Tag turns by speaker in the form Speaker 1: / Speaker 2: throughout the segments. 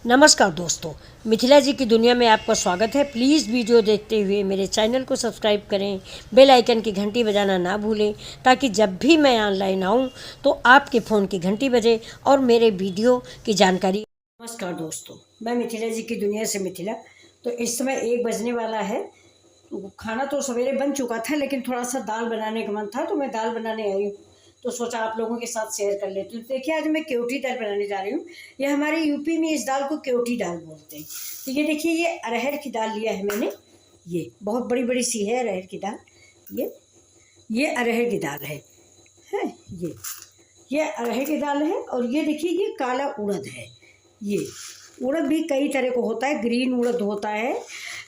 Speaker 1: नमस्कार दोस्तों, मिथिला जी की दुनिया में आपका स्वागत है। प्लीज़ वीडियो देखते हुए मेरे चैनल को सब्सक्राइब करें, बेल आइकन की घंटी बजाना ना भूलें ताकि जब भी मैं ऑनलाइन आऊँ तो आपके फ़ोन की घंटी बजे और मेरे वीडियो की जानकारी। नमस्कार दोस्तों, मैं मिथिला जी की दुनिया से मिथिला। तो इस समय 1 बजने वाला है। खाना तो सवेरे बन चुका था, लेकिन थोड़ा सा दाल बनाने का मन था तो मैं दाल बनाने आई हूँ। तो सोचा आप लोगों के साथ शेयर कर लेती हूँ। देखिए, आज मैं केवटी दाल बनाने जा रही हूँ। ये हमारे यूपी में इस दाल को केवटी दाल बोलते हैं। तो ये देखिए, ये अरहर की दाल लिया है मैंने। ये बहुत बड़ी बड़ी सी है अरहर की दाल। ये अरहर की दाल है ये अरहर की दाल है। और ये देखिए, ये काला उड़द है। ये उड़द भी कई तरह को होता है। ग्रीन उड़द होता है,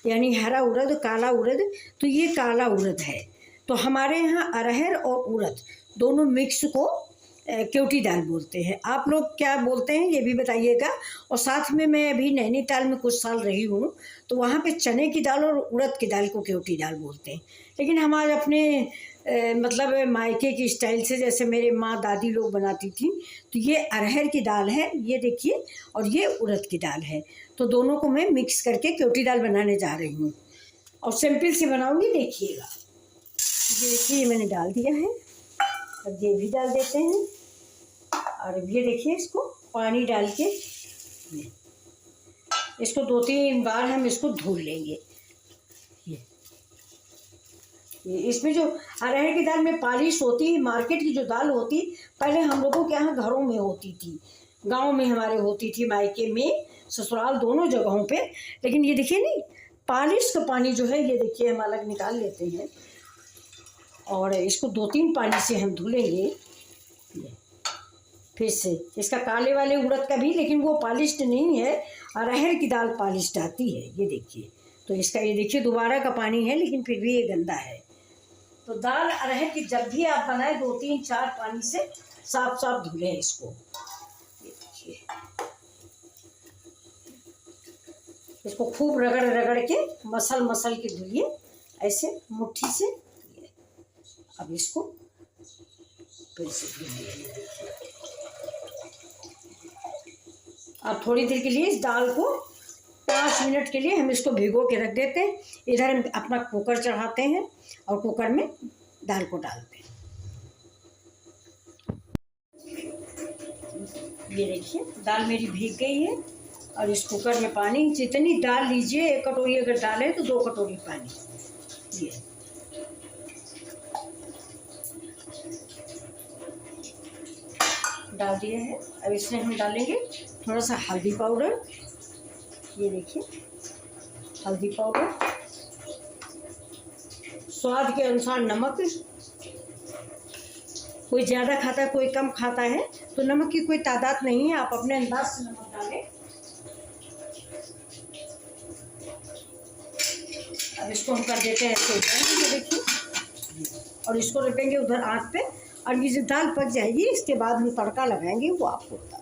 Speaker 1: यानी हरा उड़द, काला उड़द। तो ये काला उड़द है। तो हमारे यहाँ अरहर और उड़द दोनों मिक्स को केवटी दाल बोलते हैं। आप लोग क्या बोलते हैं ये भी बताइएगा। और साथ में मैं अभी नैनीताल में कुछ साल रही हूँ, तो वहाँ पे चने की दाल और उड़द की दाल को केवटी दाल बोलते हैं। लेकिन हमारे अपने मतलब मायके की स्टाइल से, जैसे मेरे माँ दादी लोग बनाती थी। तो ये अरहर की दाल है, ये देखिए, और ये उड़द की दाल है। तो दोनों को मैं मिक्स करके केवटी दाल बनाने जा रही हूँ और सिंपल से बनाऊँगी, देखिएगा। ये देखिए, ये मैंने डाल दिया है। अब ये भी डाल देते हैं। और ये देखिए, इसको पानी डाल के इसको 2-3 बार हम इसको धुल लेंगे। ये इसमें जो अरहर की दाल में पॉलिश होती, मार्केट की जो दाल होती, पहले हम लोगों के यहाँ घरों में होती थी, गांव में हमारे होती थी, मायके में, ससुराल, दोनों जगहों पे। लेकिन ये देखिए, नहीं, पॉलिश का पानी जो है, ये देखिए, हम अलग निकाल लेते हैं और इसको 2-3 पानी से हम धुलेंगे फिर से। इसका काले वाले उड़द का भी, लेकिन वो पॉलिश्ड नहीं है। अरहर की दाल पॉलिश्ड आती है, ये देखिए। तो इसका ये देखिए, दोबारा का पानी है, लेकिन फिर भी ये गंदा है। तो दाल अरहर की जब भी आप बनाएं, 2-3-4 पानी से साफ साफ धुलें इसको। ये देखिए, इसको खूब रगड़ रगड़ के, मसल के धुलिए, ऐसे मुट्ठी से। अब इसको फिर से धुलिए। अब थोड़ी देर के लिए इस दाल को 5 मिनट के लिए हम इसको भिगो के रख देते हैं। इधर हम अपना कुकर चढ़ाते हैं और कुकर में दाल को डालते हैं। ये देखिए, दाल मेरी भीग गई है। और इस कुकर में पानी जितनी दाल लीजिए, 1 कटोरी अगर डालें तो 2 कटोरी पानी। ये डाल दिया है। अब इसमें हम डालेंगे थोड़ा सा हल्दी पाउडर। ये देखिए, हल्दी पाउडर, स्वाद के अनुसार नमक। कोई ज़्यादा खाता है, कोई कम खाता है, तो नमक की कोई तादाद नहीं है, आप अपने अंदाज से नमक डालें। अब इसको हम कर देते हैं ऐसे, ये देखिए, और इसको रखेंगे उधर आँच पे। और ये जो दाल पक जाएगी, इसके बाद हम तड़का लगाएंगे, वो आपको बता।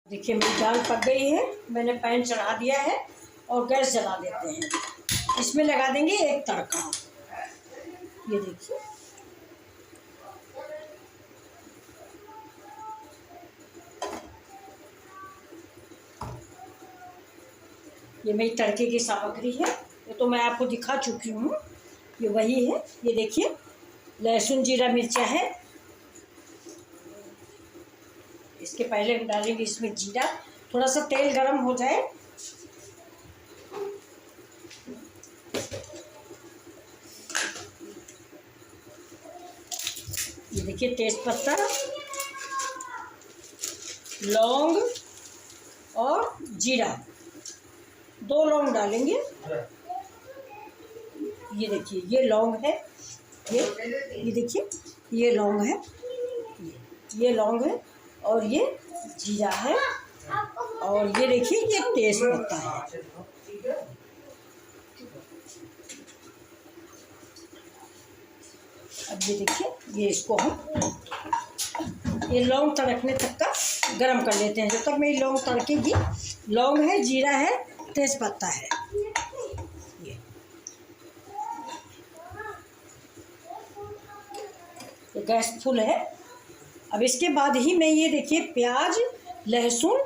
Speaker 1: देखिए, मेरी दाल पक गई है। मैंने पैन चढ़ा दिया है और गैस जला देते हैं। इसमें लगा देंगे एक तड़का। ये देखिए, ये मेरी तड़के की सामग्री है। ये तो मैं आपको दिखा चुकी हूँ, ये वही है। ये देखिए, लहसुन, जीरा, मिर्चा है। इसके पहले हम डालेंगे इसमें जीरा। थोड़ा सा तेल गरम हो जाए, ये देखिए, तेज पत्ता, लौंग और जीरा, 2 लौंग डालेंगे। ये देखिए, ये लौंग है। ये देखिए, ये लौंग है, ये लौंग है, और ये जीरा है, और ये देखिए, ये तेज पत्ता है। अब ये देखिए, ये इसको हम ये लौंग तड़कने तक का गरम कर लेते हैं, जब तक मेरी लौंग तड़केगी। लौंग है, जीरा है, तेज पत्ता है। ये गैस फुल है। अब इसके बाद ही मैं, ये देखिए, प्याज, लहसुन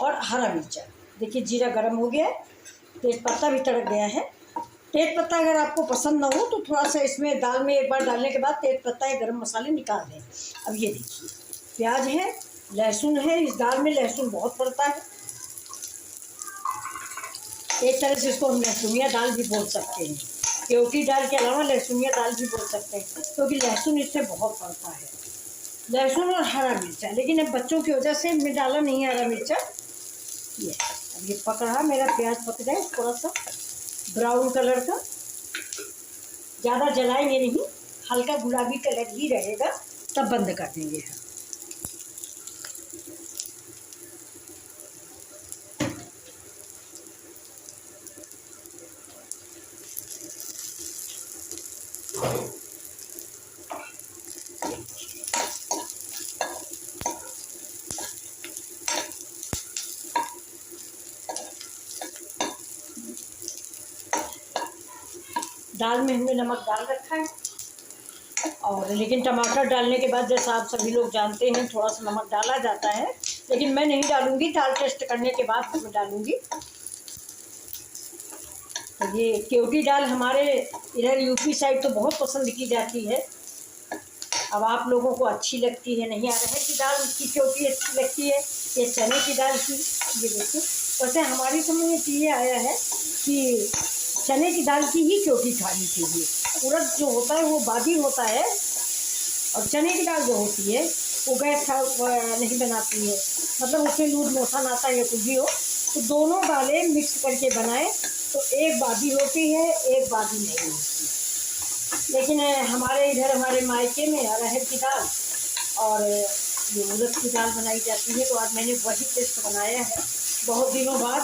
Speaker 1: और हरा मिर्चा, देखिए जीरा गर्म हो गया है, तेज पत्ता भी तड़क गया है। तेज पत्ता अगर आपको पसंद ना हो तो थोड़ा सा इसमें दाल में एक बार डालने के बाद तेज पत्ता या गरम मसाले निकाल दें। अब ये देखिए प्याज है, लहसुन है, इस दाल में लहसुन बहुत पड़ता है। एक तरह से इसको हम लहसुनिया दाल भी बोल सकते हैं, केवटी दाल के अलावा लहसुनिया दाल भी बोल सकते हैं, क्योंकि लहसुन इससे बहुत पड़ता है। लहसुन और हरा मिर्चा, लेकिन अब बच्चों की वजह से मैं डाला नहीं हरा मिर्चा। ये अब ये पक रहा, मेरा प्याज पक जाए थोड़ा सा ब्राउन कलर का, ज़्यादा जलाएंगे नहीं, हल्का गुलाबी कलर ही रहेगा, तब बंद कर देंगे। दाल में हमने नमक डाल रखा है, और लेकिन टमाटर डालने के बाद जैसा आप सभी लोग जानते हैं थोड़ा सा नमक डाला जाता है, लेकिन मैं नहीं डालूंगी, दाल टेस्ट करने के बाद मैं डालूंगी। तो ये केवटी दाल हमारे इधर यूपी साइड तो बहुत पसंद की जाती है। अब आप लोगों को अच्छी लगती है नहीं, अरहर की दाल की केवटी अच्छी लगती है, ये चने की दाल की। ये देखिए वैसे हमारी समझ में ये आया है कि चने की दाल की ही केवटी खानी चाहिए। उड़द जो होता है वो बादी होता है, और चने की दाल जो होती है वो गैस नहीं बनाती है, मतलब उसमें लूज मोशन आता है या कुछ भी हो। तो दोनों दालें मिक्स करके बनाएं तो एक बादी होती है, एक बादी नहीं होती। लेकिन हमारे इधर हमारे मायके में अरहर की दाल और ये उड़द की दाल बनाई जाती है, तो आज मैंने वही टेस्ट बनाया है बहुत दिनों बाद।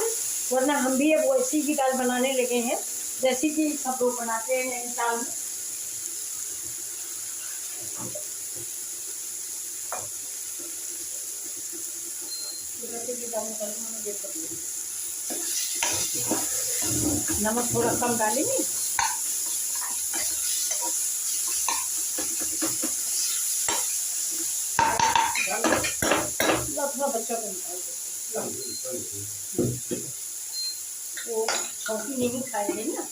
Speaker 1: वरना हम भी अब वैसी की दाल बनाने लगे हैं जैसी कि सब लोग बनाते हैं नैनीताल में। नमक थोड़ा कम डालेंगे, थोड़ा बच्चा को निकाल वो छोटी नहीं खाएंगे ना।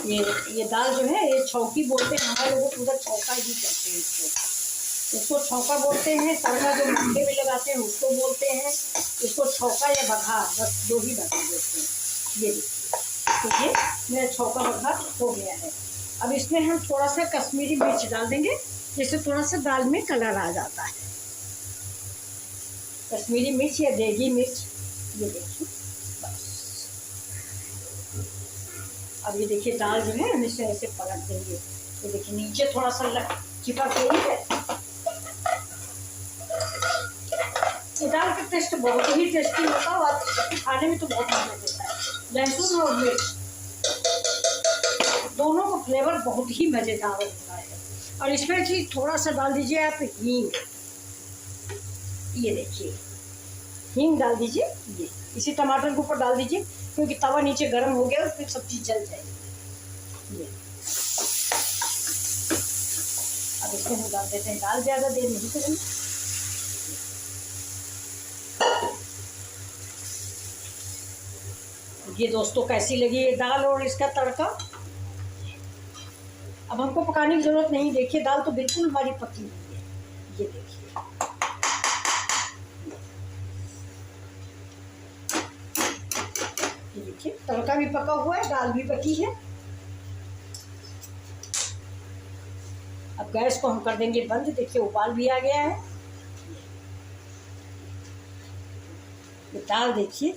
Speaker 1: ये दाल जो है ये छौकी बोलते हैं, हमारे लोग उधर छौका ही कहते हैं इसको छौका बोलते हैं। तड़का जो मक्के में लगाते हैं उसको बोलते हैं, इसको छौका या बघार, बस दो ही बता देते हैं। ये देखिए तो ये मेरा छौका बघार हो गया है। अब इसमें हम थोड़ा सा कश्मीरी मिर्च डाल देंगे, जिससे थोड़ा सा दाल में कलर आ जाता है। कश्मीरी मिर्च या देगी मिर्च, ये देखिए बस। अब ये देखिए दाल जो है हम इसे ऐसे पलट देंगे, ये देखिए नीचे थोड़ा सा चिपक गई है। ये दाल का टेस्ट बहुत ही टेस्टी होता है और खाने में तो बहुत मजा देता है। लहसुन और मिर्च दोनों का फ्लेवर बहुत ही मज़ेदार होता है। और इसमें कि थोड़ा सा डाल दीजिए आप हींग, ये देखिए हींग डाल दीजिए, ये इसी टमाटर के ऊपर डाल दीजिए, क्योंकि तवा नीचे गर्म हो गया और फिर सब्जी जल जाएगी। ये अब इसमें हम डाल देते हैं दाल, ज़्यादा देर नहीं करेंगे। ये दोस्तों कैसी लगी ये दाल और इसका तड़का। अब हमको पकाने की ज़रूरत नहीं, देखिए दाल तो बिल्कुल हमारी पकी हुई है। ये देखिए तड़का भी पका हुआ है, दाल भी पकी है। अब गैस को हम कर देंगे बंद, देखिए उबाल भी आ गया है। ये दाल देखिए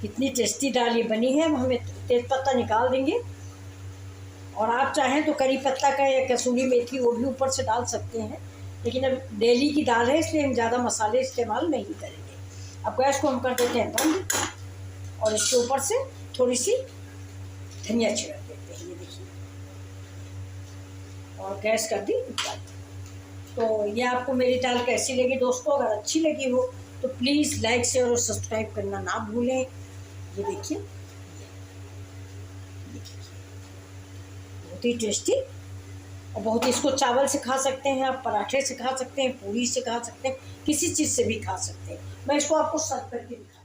Speaker 1: कितनी टेस्टी दाल ये बनी है। अब हमें तेज पत्ता निकाल देंगे, और आप चाहें तो करी पत्ता का या कसूरी मेथी वो भी ऊपर से डाल सकते हैं, लेकिन अब डेली की दाल है इसलिए हम ज़्यादा मसाले इस्तेमाल नहीं करेंगे। अब गैस को हम कर देते हैं बंद, और इसके ऊपर से थोड़ी सी धनिया छिड़क देते हैं, ये देखिए, और गैस कर दी बंद। तो ये आपको मेरी दाल कैसी लगी दोस्तों? अगर अच्छी लगी हो तो प्लीज़ लाइक शेयर और सब्सक्राइब करना ना भूलें। ये देखिए बहुत ही टेस्टी और बहुत ही, इसको चावल से खा सकते हैं आप, पराठे से खा सकते हैं, पूरी से खा सकते हैं, किसी चीज़ से भी खा सकते हैं। मैं इसको आपको सर्व करके दिखा